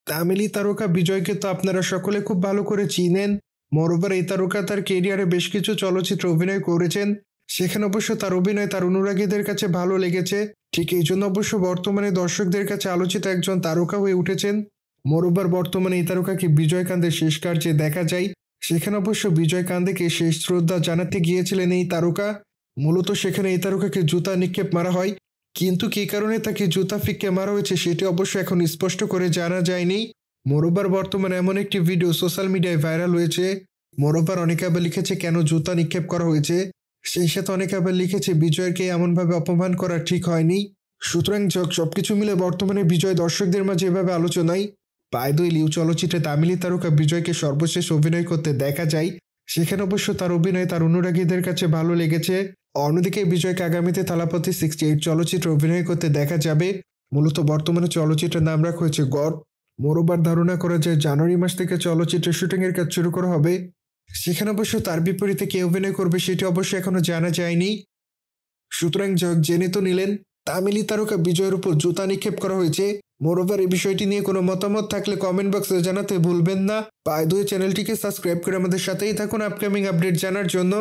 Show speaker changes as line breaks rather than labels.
তামিলি তারকা বিজয়কে তো আপনারা সকলে খুব ভালো করে চিনেন। মোরওভার এই তারকা তার কেরিয়ারে বেশ কিছু চলচ্চিত্রে অভিনয় করেছেন। সেখানে অবশ্য তার অভিনয় তার অনুরাগীদের কাছে ভালো লেগেছে। ঠিক এই জন্য অবশ্য বর্তমানে দর্শকদের কাছে আলোচিত একজন তারকা হয়ে উঠেছেন। মোরওভার বর্তমানে এই তারকাকে বিজয়কান্তের শেষ কার্যে দেখা যায়। সেখানে অবশ্য বিজয়কান্তেকে শেষ শ্রদ্ধা জানাতে গিয়েছিলেন এই তারকা। মূলত সেখানে এই তারকাকে জুতা নিক্ষেপ মারা হয়, কিন্তু কী কারণে তাকে জুতা ফিক্কে মারা হয়েছে সেটি অবশ্য এখন স্পষ্ট করে জানা যায়নি। মোরওভার বর্তমানে এমন একটি ভিডিও সোশ্যাল মিডিয়ায় ভাইরাল হয়েছে। মোরওভার অনেকে আবার লিখেছে কেন জুতা নিক্ষেপ করা হয়েছে, সেই সাথে অনেকে আবার লিখেছে বিজয়কে এমনভাবে অপমান করা ঠিক হয়নি। সুতরাং সবকিছু মিলে বর্তমানে বিজয় দর্শকদের মাঝে এভাবে আলোচনায়। বাই দ্য ওয়ে, লিউ চলচ্চিত্রে তামিলি তারকা বিজয়কে সর্বশেষ অভিনয় করতে দেখা যায়। সেখানে অবশ্য তার অভিনয় তার অনুরাগীদের কাছে ভালো লেগেছে। অন্যদিকে বিজয়কে আগামীতে থালাপতি 68 চলচ্চিত্রে অভিনয় করতে দেখা যাবে। মূলত বর্তমানে চলচ্চিত্রের নাম রাখা হয়েছে গড। মোরওভার ধারণা করা যায় জানুয়ারি মাস থেকে চলচ্চিত্রের শুটিংয়ের কাজ শুরু করা হবে। সেখানে অবশ্য তার বিপরীতে কে অভিনয় করবে সেটি অবশ্য এখনো জানা যায়নি। সুতরাং জেনে তো নিলেন, তামিলি তারকা বিজয়ের উপর জুতা নিক্ষেপ করা হয়েছে। মোরওভার এই বিষয়টি নিয়ে কোনো মতামত থাকলে কমেন্ট বক্সে জানাতে ভুলবেন না। বাই দ্য ওয়ে, চ্যানেলটিকে সাবস্ক্রাইব করে আমাদের সাথেই থাকুন আপকামিং আপডেট জানার জন্য।